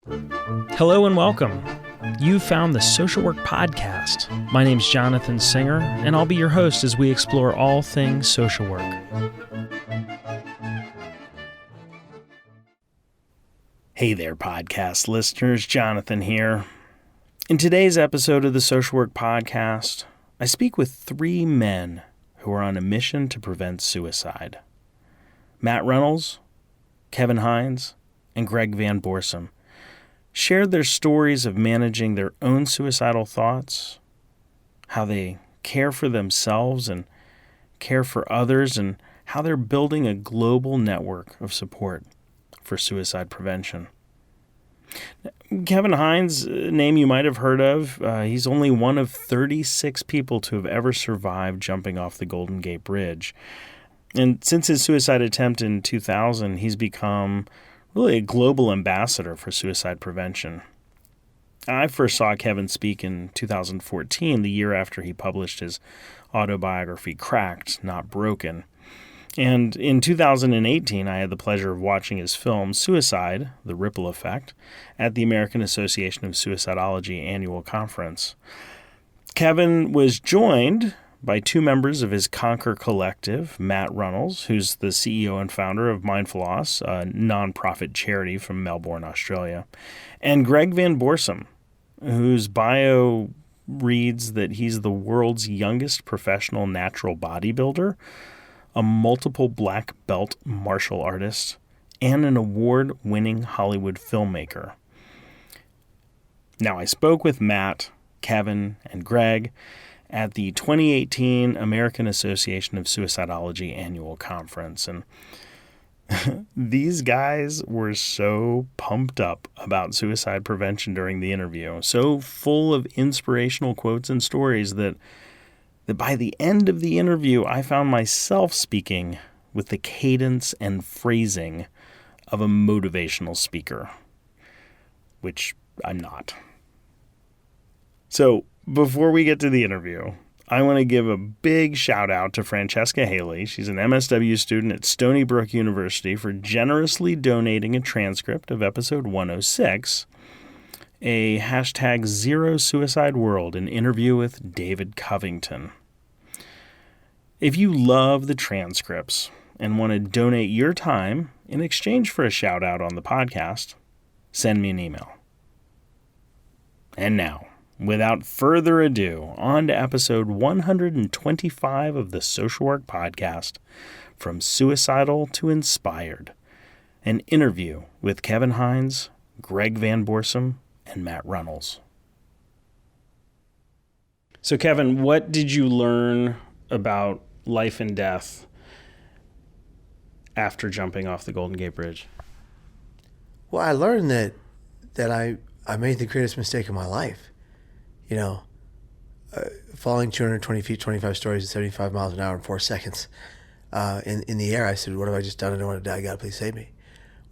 Hello and welcome. You found the Social Work Podcast. My name's Jonathan Singer, and I'll be your host as we explore all things social work. Hey there, podcast listeners. Jonathan here. In today's episode of the Social Work Podcast, I speak with three men who are on a mission to prevent suicide. Matt Reynolds, Kevin Hines, and Greg Van Borsum shared their stories of managing their own suicidal thoughts, how they care for themselves and care for others, and how they're building a global network of support for suicide prevention. Kevin Hines, a name you might have heard of, he's only one of 36 people to have ever survived jumping off the Golden Gate Bridge. And since his suicide attempt in 2000, he's become really a global ambassador for suicide prevention. I first saw Kevin speak in 2014, the year after he published his autobiography, Cracked, Not Broken. And in 2018, I had the pleasure of watching his film, Suicide, The Ripple Effect, at the American Association of Suicidology annual conference. Kevin was joined by two members of his Conquer Collective, Matt Reynolds, who's the CEO and founder of Mindfloss, a nonprofit charity from Melbourne, Australia, and Greg Van Borsum, whose bio reads that he's the world's youngest professional natural bodybuilder, a multiple black belt martial artist, and an award-winning Hollywood filmmaker. Now, I spoke with Matt, Kevin, and Greg at the 2018 American Association of Suicidology annual conference. And these guys were so pumped up about suicide prevention during the interview, so full of inspirational quotes and stories that by the end of the interview, I found myself speaking with the cadence and phrasing of a motivational speaker, which I'm not. So, before we get to the interview, I want to give a big shout out to Francesca Haley. She's an MSW student at Stony Brook University for generously donating a transcript of episode 106, a hashtag Zero Suicide World, an interview with David Covington. If you love the transcripts and want to donate your time in exchange for a shout out on the podcast, send me an email. And now, without further ado, on to episode 125 of the Social Work Podcast, From Suicidal to Inspired, an interview with Kevin Hines, Greg Van Borsum, and Matt Reynolds. So, Kevin, what did you learn about life and death after jumping off the Golden Gate Bridge? Well, I learned that I made the greatest mistake of my life. You know, falling 220 feet, 25 stories at 75 miles an hour in 4 seconds in the air. I said, what have I just done? I don't want to die. God, please save me.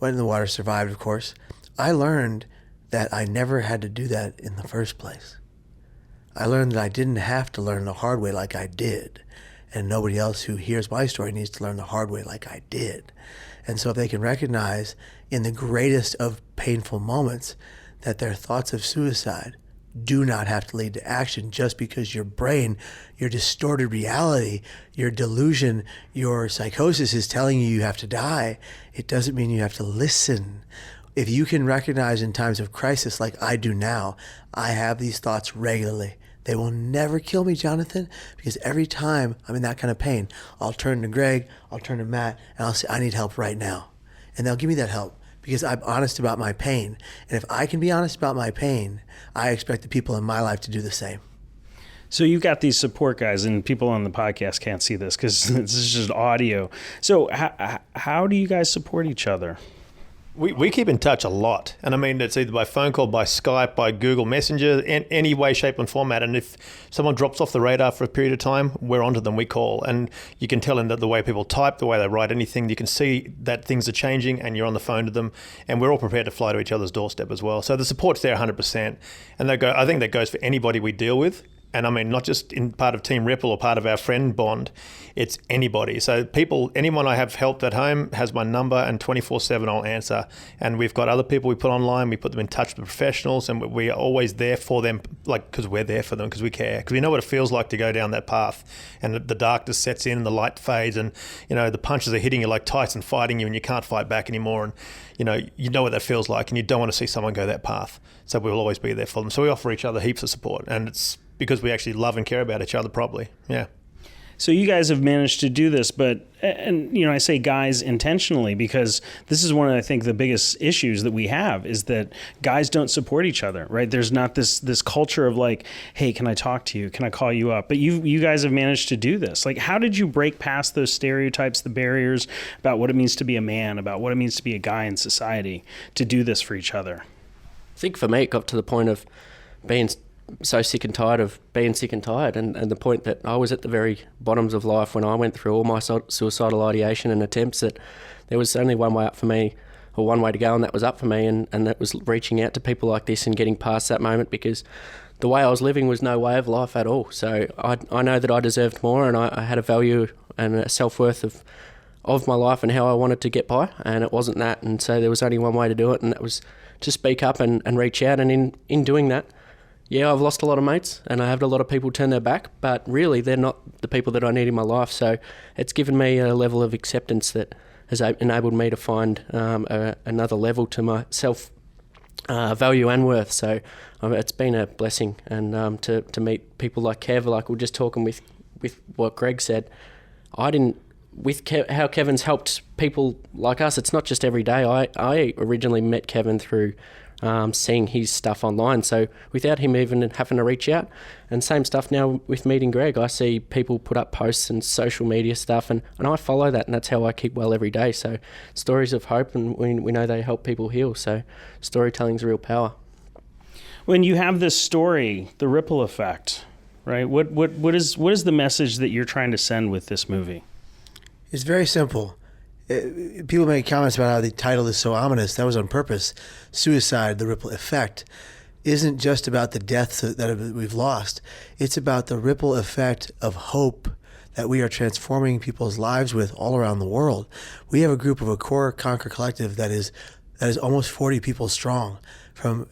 Went in the water, survived, of course. I learned that I never had to do that in the first place. I learned that I didn't have to learn the hard way like I did. And nobody else who hears my story needs to learn the hard way like I did. And so if they can recognize in the greatest of painful moments that their thoughts of suicide do not have to lead to action just because your brain, your distorted reality, your delusion, your psychosis is telling you have to die, it doesn't mean you have to listen. If you can recognize in times of crisis like I do now, I have these thoughts regularly. They will never kill me, Jonathan, because every time I'm in that kind of pain, I'll turn to Greg, I'll turn to Matt, and I'll say, I need help right now. And they'll give me that help because I'm honest about my pain. And if I can be honest about my pain, I expect the people in my life to do the same. So you've got these support guys, and people on the podcast can't see this because this is just audio. So how do you guys support each other? We keep in touch a lot. And I mean, it's either by phone call, by Skype, by Google Messenger, in any way, shape and format. And if someone drops off the radar for a period of time, we're onto them, we call. And you can tell in that the way people type, the way they write anything, you can see that things are changing and you're on the phone to them. And we're all prepared to fly to each other's doorstep as well. So the support's there 100%. And I think that goes for anybody we deal with. And I mean, not just in part of Team Ripple or part of our friend bond, it's anybody. So anyone I have helped at home has my number, and 24/7 I'll answer. And we've got other people we put online, we put them in touch with professionals, and we are always there for them, like, because we're there for them, because we care, because we know what it feels like to go down that path. And the darkness sets in and the light fades, and, you know, the punches are hitting you like Tyson fighting you, and you can't fight back anymore. And, you know what that feels like, and you don't want to see someone go that path. So we'll always be there for them. So we offer each other heaps of support, and it's because we actually love and care about each other properly. Yeah. So you guys have managed to do this, and I say guys intentionally, because this is one of, I think, the biggest issues that we have is that guys don't support each other, right? There's not this culture of like, hey, can I talk to you? Can I call you up? But you guys have managed to do this. Like, how did you break past those stereotypes, the barriers about what it means to be a man, about what it means to be a guy in society, to do this for each other? I think for me, it got to the point of being so sick and tired of being sick and tired, and the point that I was at the very bottoms of life when I went through all my suicidal ideation and attempts, that there was only one way up for me, or one way to go, and that was up for me, and that was reaching out to people like this and getting past that moment, because the way I was living was no way of life at all. So I know that I deserved more, and I had a value and a self-worth of my life and how I wanted to get by, and it wasn't that. And so there was only one way to do it, and that was to speak up and reach out. And in doing that, yeah, I've lost a lot of mates, and I had a lot of people turn their back, but really they're not the people that I need in my life. So it's given me a level of acceptance that has enabled me to find another level to my self value and worth. So it's been a blessing, and to meet people like Kev, like we're just talking with what Greg said. How Kevin's helped people like us, it's not just every day. I originally met Kevin through seeing his stuff online, so without him even having to reach out. And same stuff now with meeting Greg. I see people put up posts and social media stuff, and I follow that, and that's how I keep well every day. So stories of hope, and we know they help people heal. So storytelling's real power. When you have this story, the ripple effect, right? What is the message that you're trying to send with this movie? It's very simple. People make comments about how the title is so ominous. That was on purpose. Suicide, the ripple effect, isn't just about the deaths that we've lost. It's about the ripple effect of hope that we are transforming people's lives with all around the world. We have a group of a core Conquer Collective that is almost 40 people strong from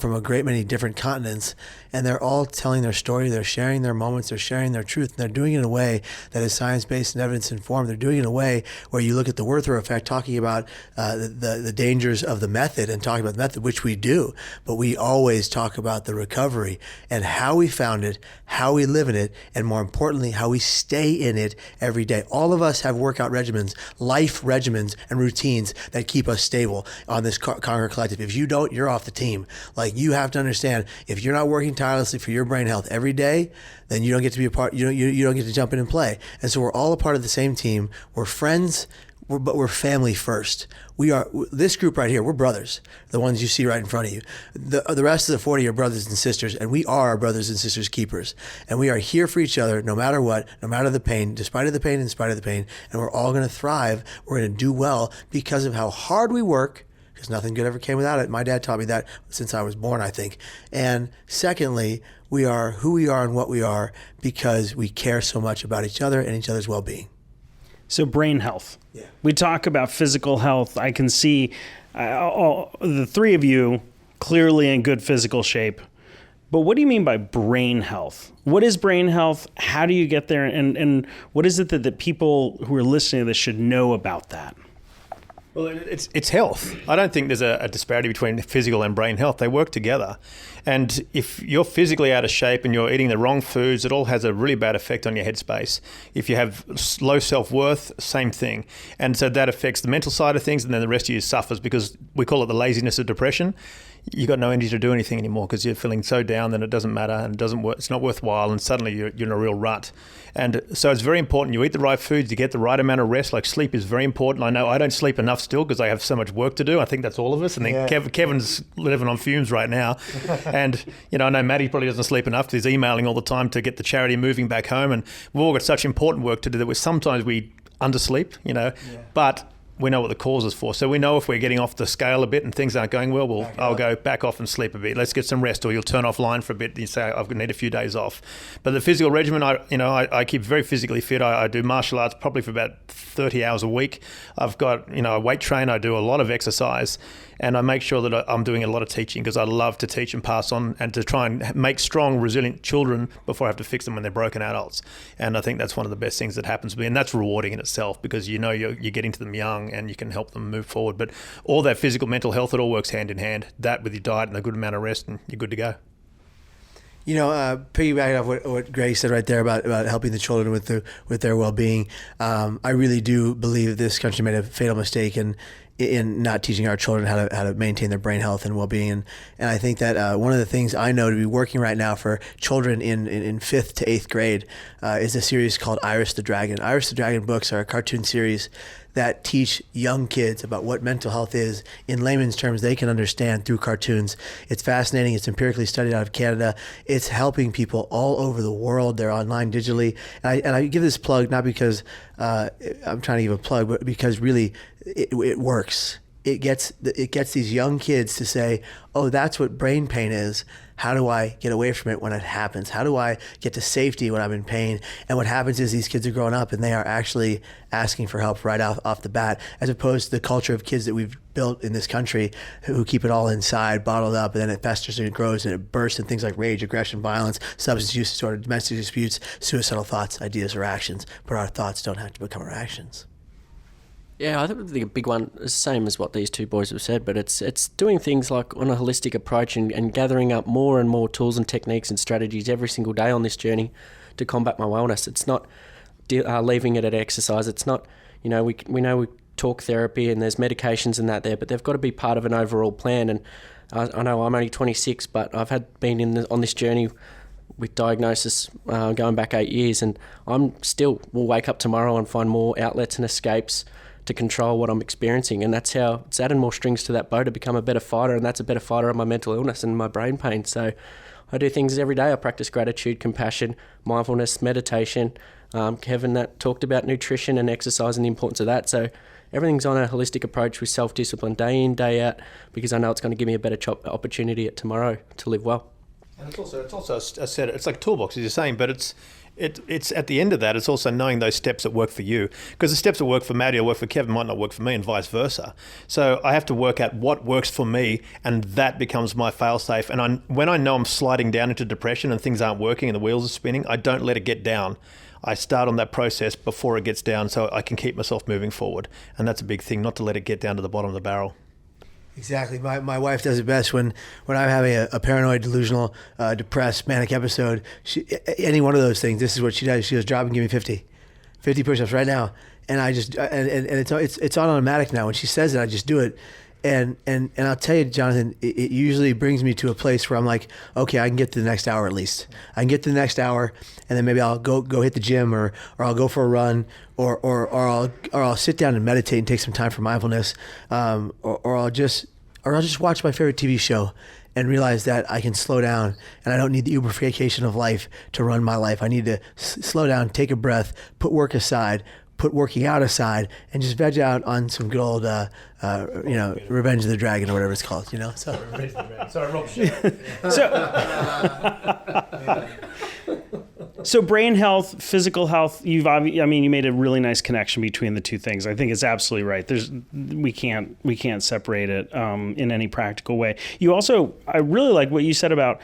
a great many different continents, and they're all telling their story, they're sharing their moments, they're sharing their truth, and they're doing it in a way that is science-based and evidence-informed. They're doing it in a way where you look at the Werther effect, talking about the dangers of the method and talking about the method, which we do, but we always talk about the recovery and how we found it, how we live in it, and more importantly, how we stay in it every day. All of us have workout regimens, life regimens, and routines that keep us stable on this Conquer Collective. If you don't, you're off the team. Like, you have to understand, if you're not working tirelessly for your brain health every day, then you don't get to be a part. You don't get to jump in and play. And so we're all a part of the same team. We're friends, but we're family first. We are this group right here. We're brothers. The ones you see right in front of you. The rest of the 40 are brothers and sisters, and we are our brothers and sisters keepers. And we are here for each other, no matter what, no matter the pain, despite of the pain, in spite of the pain. And we're all going to thrive. We're going to do well because of how hard we work. Because nothing good ever came without it. My dad taught me that since I was born, I think. And secondly, we are who we are and what we are because we care so much about each other and each other's well-being. So brain health. Yeah. We talk about physical health. I can see the three of you clearly in good physical shape. But what do you mean by brain health? What is brain health? How do you get there? And what is it that people who are listening to this should know about that? Well, it's health. I don't think there's a disparity between physical and brain health. They work together. And if you're physically out of shape and you're eating the wrong foods, it all has a really bad effect on your headspace. If you have low self-worth, same thing. And so that affects the mental side of things, and then the rest of you suffers because we call it the laziness of depression. You got no energy to do anything anymore because you're feeling so down that it doesn't matter and it doesn't work. It's not worthwhile, and suddenly you're in a real rut. And so it's very important you eat the right foods, you get the right amount of rest. Like, sleep is very important. I know I don't sleep enough still because I have so much work to do. I think that's all of us. And then Kevin's living on fumes right now. And I know Matty probably doesn't sleep enough because he's emailing all the time to get the charity moving back home. And we've all got such important work to do that sometimes we undersleep. But we know what the cause is for. So we know if we're getting off the scale a bit and things aren't going well, I'll go back off and sleep a bit. Let's get some rest, or you'll turn offline for a bit and you say, I need a few days off. But the physical regimen, I keep very physically fit. I do martial arts probably for about 30 hours a week. I've got, a weight train. I do a lot of exercise, and I make sure that I'm doing a lot of teaching, because I love to teach and pass on and to try and make strong, resilient children before I have to fix them when they're broken adults. And I think that's one of the best things that happens to me, and that's rewarding in itself, because you're getting to them young and you can help them move forward. But all that physical, mental health, it all works hand in hand. That with your diet and a good amount of rest, and you're good to go. Piggybacking off what Greg said right there about helping the children with their well-being, I really do believe that this country made a fatal mistake in not teaching our children how to maintain their brain health and well-being. And I think that one of the things I know to be working right now for children in 5th to 8th grade is a series called Iris the Dragon. Iris the Dragon books are a cartoon series that teach young kids about what mental health is in layman's terms they can understand through cartoons. It's fascinating. It's empirically studied out of Canada. It's helping people all over the world. They're online digitally. And I give this plug not because I'm trying to give a plug, but because really it works. It gets these young kids to say, oh, that's what brain pain is. How do I get away from it when it happens? How do I get to safety when I'm in pain? And what happens is these kids are growing up and they are actually asking for help right off the bat, as opposed to the culture of kids that we've built in this country who keep it all inside, bottled up, and then it festers and it grows and it bursts in things like rage, aggression, violence, substance use disorder, domestic disputes, suicidal thoughts, ideas, or actions. But our thoughts don't have to become our actions. Yeah, I think the big one is the same as what these two boys have said, but it's doing things like on a holistic approach and gathering up more and more tools and techniques and strategies every single day on this journey to combat my wellness. It's not leaving it at exercise. It's not, we know we talk therapy and there's medications and that there, but they've got to be part of an overall plan. And I know I'm only 26, but I've been on this journey with diagnosis going back 8 years, and will wake up tomorrow and find more outlets and escapes to control what I'm experiencing. And that's how it's adding more strings to that bow to become a better fighter, and that's a better fighter of my mental illness and my brain pain. So I do things every day. I practice gratitude, compassion, mindfulness, meditation. Kevin that talked about nutrition and exercise and the importance of that. So everything's on a holistic approach with self-discipline day in, day out, because I know it's going to give me a better opportunity at tomorrow to live well. And it's also a set. It's like a toolbox, as you're saying, but it's at the end of that, it's also knowing those steps that work for you, because the steps that work for Maddie or work for Kevin might not work for me, and vice versa. So I have to work out what works for me, and that becomes my fail-safe. And when I know I'm sliding down into depression and things aren't working and the wheels are spinning, I don't let it get down. I start on that process before it gets down, so I can keep myself moving forward. And that's a big thing, not to let it get down to the bottom of the barrel. Exactly. My wife does it best when I'm having a paranoid, delusional, depressed, manic episode. Any one of those things, this is what she does. She goes, drop and give me 50 push-ups right now. And I just, and it's on automatic now. When she says it, I just do it. And I'll tell you, Jonathan, it usually brings me to a place where I'm like, okay, I can get to the next hour at least. I can get to the next hour, and then maybe I'll go hit the gym, or I'll go for a run, or I'll sit down and meditate and take some time for mindfulness, or I'll just watch my favorite TV show and realize that I can slow down, and I don't need the Uberification of life to run my life. I need to slow down, take a breath, put work aside, put working out aside, and just veg out on some good old, Revenge of the Dragon or whatever it's called, So, Sorry, Rob. So brain health, physical health, you made a really nice connection between the two things. I think it's absolutely right. We can't separate it in any practical way. I really like what you said about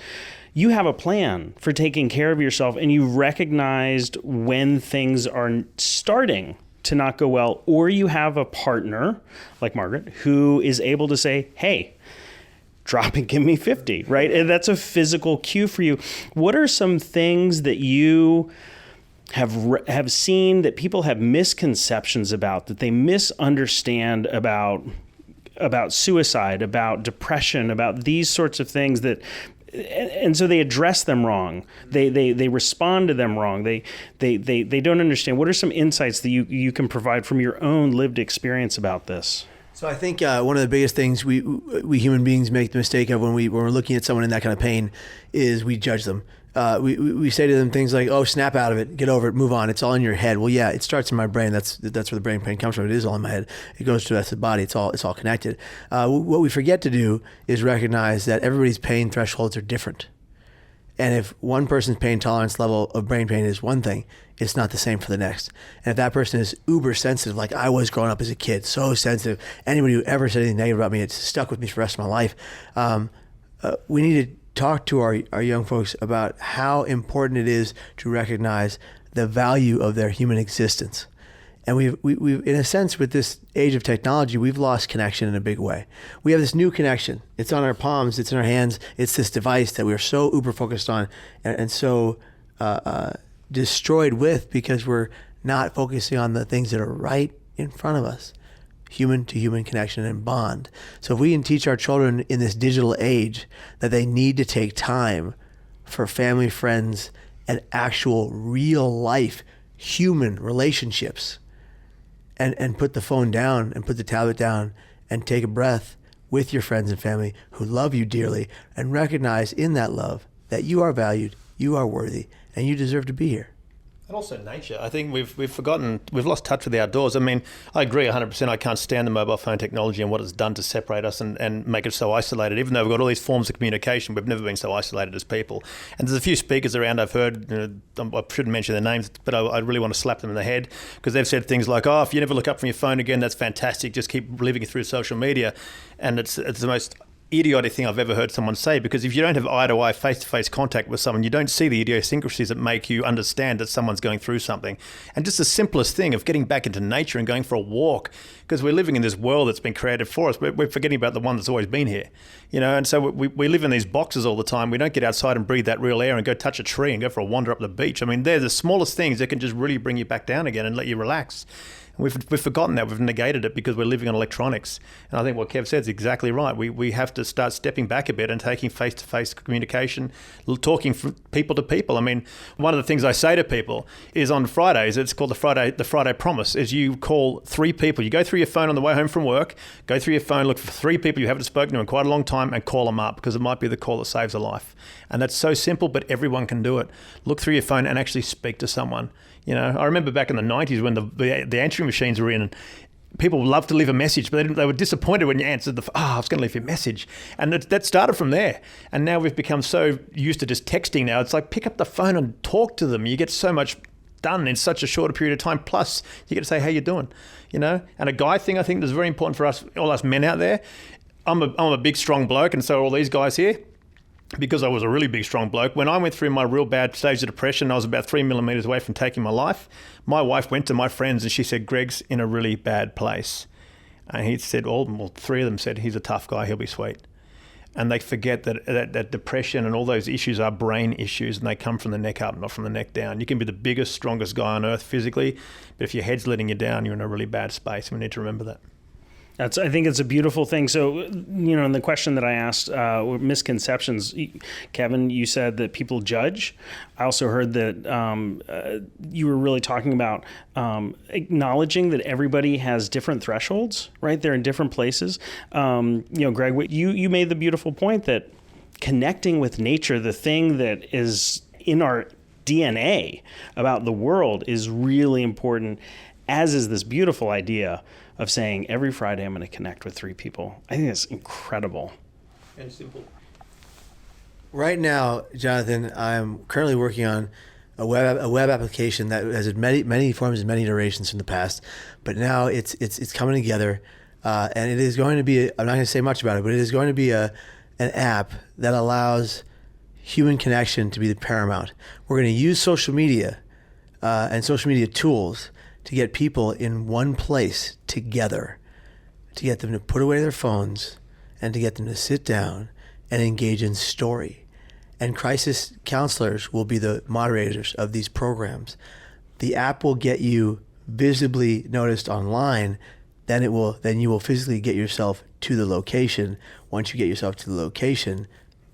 you have a plan for taking care of yourself, and you recognized when things are starting to not go well, or you have a partner like Margaret who is able to say, hey, drop and give me 50, right? And that's a physical cue for you. What are some things that you have seen that people have misconceptions about, that they misunderstand about suicide, about depression, about these sorts of things and so they address them wrong. They respond to them wrong. They don't understand. What are some insights that you can provide from your own lived experience about this? So I think one of the biggest things we human beings make the mistake of when we're looking at someone in that kind of pain is we judge them. we say to them things like, "Oh, snap out of it, get over it, move on. It's all in your head." Well, yeah, it starts in my brain. That's where the brain pain comes from. It is all in my head. It goes to the rest of the body. It's all connected. What we forget to do is recognize that everybody's pain thresholds are different. And if one person's pain tolerance level of brain pain is one thing, it's not the same for the next. And if that person is uber sensitive, like I was growing up as a kid, so sensitive, anybody who ever said anything negative about me, it's stuck with me for the rest of my life. We need to talk to our young folks about how important it is to recognize the value of their human existence. And we've in a sense, with this age of technology, we've lost connection in a big way. We have this new connection. It's on our palms. It's in our hands. It's this device that we're so uber focused on and so destroyed with, because we're not focusing on the things that are right in front of us. Human to human connection and bond. So if we can teach our children in this digital age that they need to take time for family, friends, and actual real life human relationships, and put the phone down and put the tablet down and take a breath with your friends and family who love you dearly, and recognize in that love that you are valued, you are worthy, and you deserve to be here. And also nature. I think we've lost touch with the outdoors. I mean, I agree 100%. I can't stand the mobile phone technology and what it's done to separate us and make us so isolated. Even though we've got all these forms of communication, we've never been so isolated as people. And there's a few speakers around I've heard, I shouldn't mention their names, but I really want to slap them in the head, because they've said things like, "Oh, if you never look up from your phone again, that's fantastic. Just keep living through social media." And it's the most idiotic thing I've ever heard someone say, because if you don't have eye-to-eye, face-to-face contact with someone, you don't see the idiosyncrasies that make you understand that someone's going through something. And just the simplest thing of getting back into nature and going for a walk, because we're living in this world that's been created for us. We're forgetting about the one that's always been here, and so we live in these boxes all the time. We don't get outside and breathe that real air and go touch a tree and go for a wander up the beach. I mean, they're the smallest things that can just really bring you back down again and let you relax. We've forgotten that. We've negated it because we're living on electronics. And I think what Kev said is exactly right. We have to start stepping back a bit and taking face-to-face communication, talking from people to people. I mean, one of the things I say to people is on Fridays, it's called the Friday Promise, is you call 3 people. You go through your phone on the way home from work, go through your phone, look for 3 people you haven't spoken to in quite a long time, and call them up, because it might be the call that saves a life. And that's so simple, but everyone can do it. Look through your phone and actually speak to someone. I remember back in the 90s when the answering machines were in, and people loved to leave a message, but they were disappointed when you answered I was going to leave you a message. And that started from there. And now we've become so used to just texting now. It's like, pick up the phone and talk to them. You get so much done in such a shorter period of time. Plus, you get to say, "How you doing?" And a guy thing I think is very important for us, all us men out there. I'm a big, strong bloke, and so are all these guys here. Because I was a really big, strong bloke, when I went through my real bad stage of depression, I was about 3 millimeters away from taking my life. My wife went to my friends and she said, "Greg's in a really bad place." And he said, 3 of them said, "He's a tough guy, he'll be sweet." And they forget that depression and all those issues are brain issues, and they come from the neck up, not from the neck down. You can be the biggest, strongest guy on earth physically, but if your head's letting you down, you're in a really bad space. We need to remember that. I think it's a beautiful thing. So, in the question that I asked, misconceptions, Kevin, you said that people judge. I also heard that you were really talking about acknowledging that everybody has different thresholds, right? They're in different places. Greg, you made the beautiful point that connecting with nature, the thing that is in our DNA about the world, is really important, as is this beautiful idea of saying every Friday I'm going to connect with 3 people. I think that's incredible. And simple. Right now, Jonathan, I'm currently working on a web application that has had many forms and many iterations from the past, but now it's coming together, and it is going to be. I'm not going to say much about it, but it is going to be an app that allows human connection to be the paramount. We're going to use social media and social media tools to get people in one place together, to get them to put away their phones and to get them to sit down and engage in story. And crisis counselors will be the moderators of these programs. The app will get you visibly noticed online, then you will physically get yourself to the location. Once you get yourself to the location,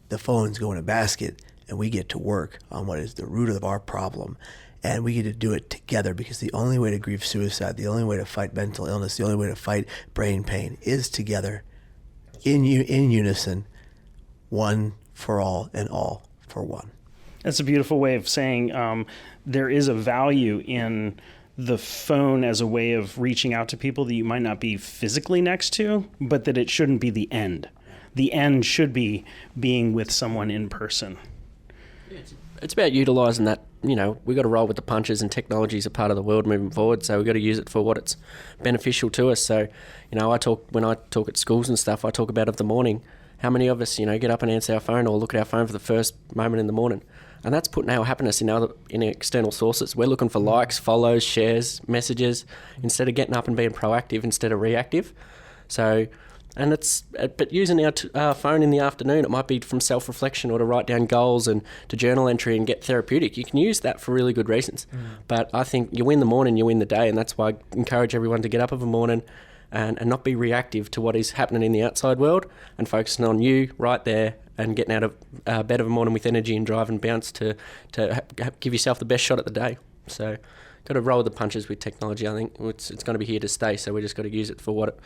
the phones go in a basket and we get to work on what is the root of our problem. And we get to do it together, because the only way to grieve suicide, the only way to fight mental illness, the only way to fight brain pain is together, in unison, one for all and all for one. That's a beautiful way of saying there is a value in the phone as a way of reaching out to people that you might not be physically next to, but that it shouldn't be the end. The end should be being with someone in person. It's about utilising that. We've got to roll with the punches, and technology is a part of the world moving forward, so we've got to use it for what it's beneficial to us. So, when I talk at schools and stuff, I talk about of the morning. How many of us, get up and answer our phone or look at our phone for the first moment in the morning? And that's putting our happiness in external sources. We're looking for likes, follows, shares, messages, instead of getting up and being proactive instead of reactive. So, but using our phone in the afternoon, it might be from self-reflection or to write down goals and to journal entry and get therapeutic. You can use that for really good reasons. But I think you win the morning, you win the day, and that's why I encourage everyone to get up of a morning and not be reactive to what is happening in the outside world, and focusing on you right there and getting out of bed of a morning with energy and drive and bounce to give yourself the best shot at the day. So got to roll the punches with technology. I think it's going to be here to stay, so we just got to use it for what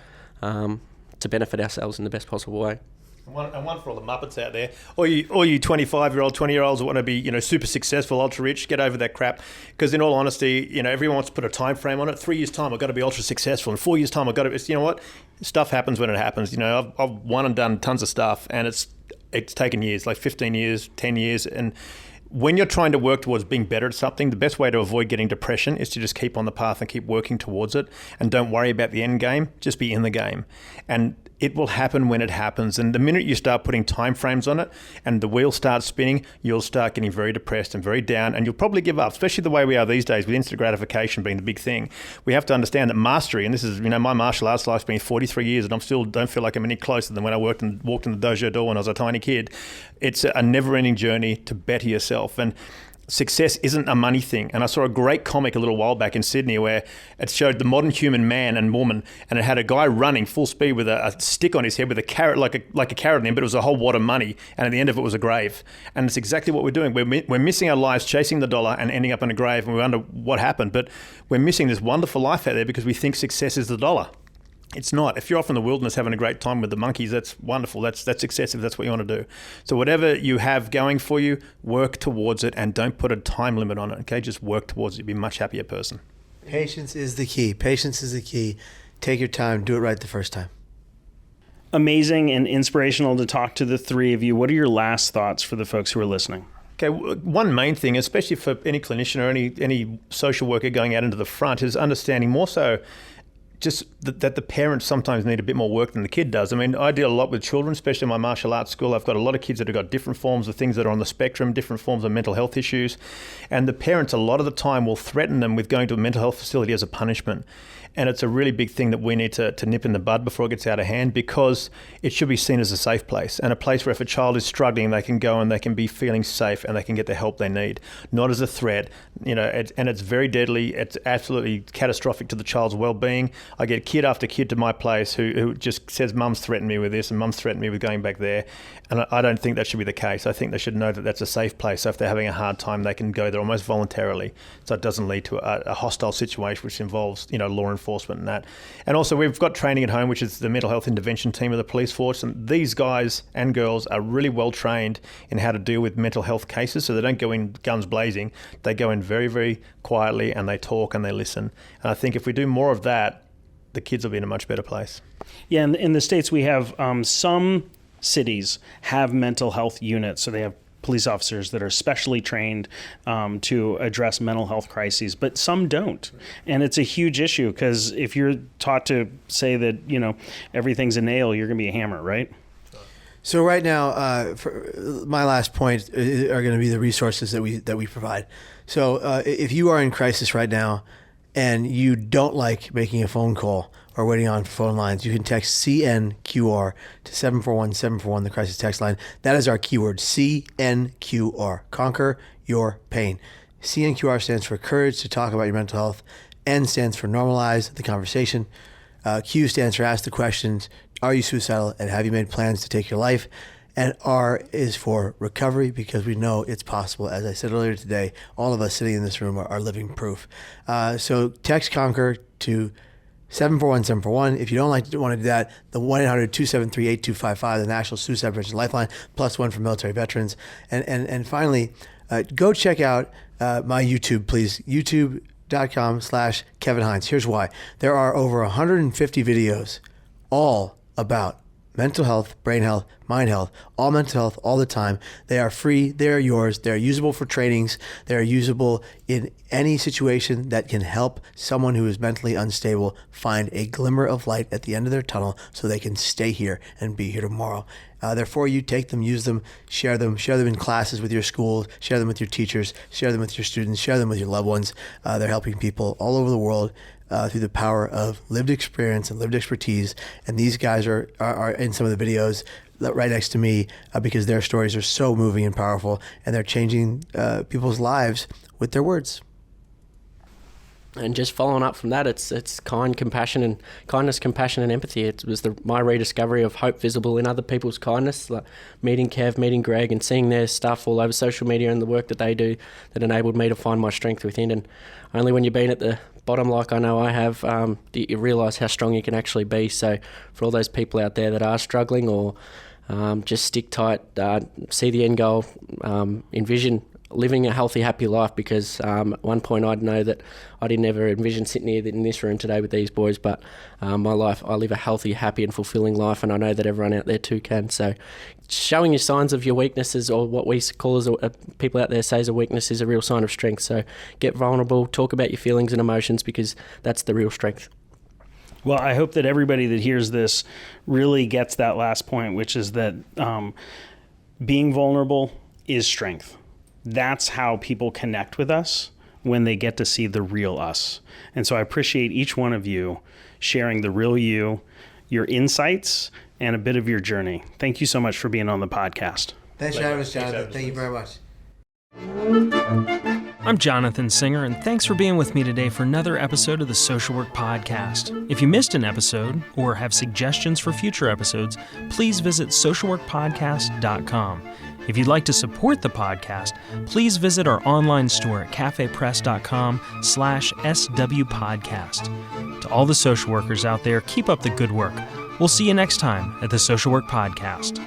to benefit ourselves in the best possible way. And one for all the Muppets out there, or you 25-year-old, 20-year-olds that want to be, super successful, ultra rich, get over that crap. Because in all honesty, everyone wants to put a time frame on it. 3 years' time, I've got to be ultra successful. In 4 years' time, I've got to. You know what? Stuff happens when it happens. I've won and done tons of stuff, and it's taken years, like 15 years, 10 years, and when you're trying to work towards being better at something, the best way to avoid getting depression is to just keep on the path and keep working towards it, and don't worry about the end game. Just be in the game, and it will happen when it happens. And the minute you start putting time frames on it and the wheel starts spinning, you'll start getting very depressed and very down, and you'll probably give up, especially the way we are these days with instant gratification being the big thing. We have to understand that mastery, and this is, my martial arts life's been 43 years, and I still don't feel like I'm any closer than when I walked in the dojo door when I was a tiny kid. It's a never-ending journey to better yourself. And success isn't a money thing. And I saw a great comic a little while back in Sydney where it showed the modern human man and woman, and it had a guy running full speed with a stick on his head with a carrot, like a carrot in him, but it was a whole wad of money, and at the end of it was a grave. And it's exactly what we're doing. We're missing our lives chasing the dollar and ending up in a grave, and we wonder what happened. But we're missing this wonderful life out there because we think success is the dollar. It's not. If you're off in the wilderness having a great time with the monkeys, that's wonderful. That's excessive. That's what you want to do. So whatever you have going for you, work towards it, and don't put a time limit on it. Okay, just work towards it. You'll be a much happier person. Patience is the key. Patience is the key. Take your time. Do it right the first time. Amazing and inspirational to talk to the three of you. What are your last thoughts for the folks who are listening? Okay, one main thing, especially for any clinician or any social worker going out into the front, is understanding more so just that the parents sometimes need a bit more work than the kid does. I mean, I deal a lot with children, especially in my martial arts school. I've got a lot of kids that have got different forms of things that are on the spectrum, different forms of mental health issues. And the parents, a lot of the time, will threaten them with going to a mental health facility as a punishment. And it's a really big thing that we need to nip in the bud before it gets out of hand, because it should be seen as a safe place, and a place where if a child is struggling, they can go and they can be feeling safe and they can get the help they need, not as a threat. And it's very deadly. It's absolutely catastrophic to the child's well-being. I get kid after kid to my place who just says, Mum's threatened me with this and Mum's threatened me with going back there. And I don't think that should be the case. I think they should know that that's a safe place. So if they're having a hard time, they can go there almost voluntarily, so it doesn't lead to a hostile situation which involves, law enforcement and that. And also we've got training at home, which is the mental health intervention team of the police force. And these guys and girls are really well trained in how to deal with mental health cases. So they don't go in guns blazing. They go in very, very quietly, and they talk and they listen. And I think if we do more of that, the kids will be in a much better place. Yeah, in the States we have some cities have mental health units, so they have police officers that are specially trained to address mental health crises, but some don't. And it's a huge issue, because if you're taught to say that, everything's a nail, you're going to be a hammer, right? So right now, for my last point are going to be the resources that we provide. So if you are in crisis right now and you don't like making a phone call or waiting on phone lines, you can text CNQR to 741-741, the crisis text line. That is our keyword, CNQR. Conquer your pain. CNQR stands for courage to talk about your mental health. N stands for normalize the conversation. Q stands for ask the questions. Are you suicidal, and have you made plans to take your life? And R is for recovery, because we know it's possible. As I said earlier today, all of us sitting in this room are living proof. So text Conquer to 741-741. If you don't want to do that, the 1-800-273-8255, the National Suicide Prevention Lifeline, +1 for military veterans. And finally, go check out my YouTube, please. YouTube.com/Kevin Hines. Here's why. There are over 150 videos all about mental health, brain health, mind health, all mental health all the time. They are free. They are yours. They are usable for trainings. They are usable in any situation that can help someone who is mentally unstable find a glimmer of light at the end of their tunnel so they can stay here and be here tomorrow. They're for you. Take them, use them, share them in classes with your school, share them with your teachers, share them with your students, share them with your loved ones. They're helping people all over the world through the power of lived experience and lived expertise. And these guys are in some of the videos right next to me because their stories are so moving and powerful, and they're changing people's lives with their words. And just following up from that, it's kindness, compassion, and empathy. It was my rediscovery of hope visible in other people's kindness, like meeting Kev, meeting Greg, and seeing their stuff all over social media and the work that they do that enabled me to find my strength within. And only when you've been at the bottom, like I know I have, you realise how strong you can actually be. So for all those people out there that are struggling or just stick tight, see the end goal, envision living a healthy, happy life, because at one point I'd know that I didn't ever envision sitting here in this room today with these boys, but my life, I live a healthy, happy and fulfilling life, and I know that everyone out there too can. So showing you signs of your weaknesses, or what we call as people out there say is a weakness, is a real sign of strength. So get vulnerable, talk about your feelings and emotions, because that's the real strength. Well, I hope that everybody that hears this really gets that last point, which is that being vulnerable is strength. That's how people connect with us, when they get to see the real us. And so I appreciate each one of you sharing the real you, your insights, and a bit of your journey. Thank you so much for being on the podcast. Thanks for having us, Jonathan. Thank you very much. I'm Jonathan Singer, and thanks for being with me today for another episode of the Social Work Podcast. If you missed an episode or have suggestions for future episodes, please visit socialworkpodcast.com. If you'd like to support the podcast, please visit our online store at cafepress.com/swpodcast. To all the social workers out there, keep up the good work. We'll see you next time at the Social Work Podcast.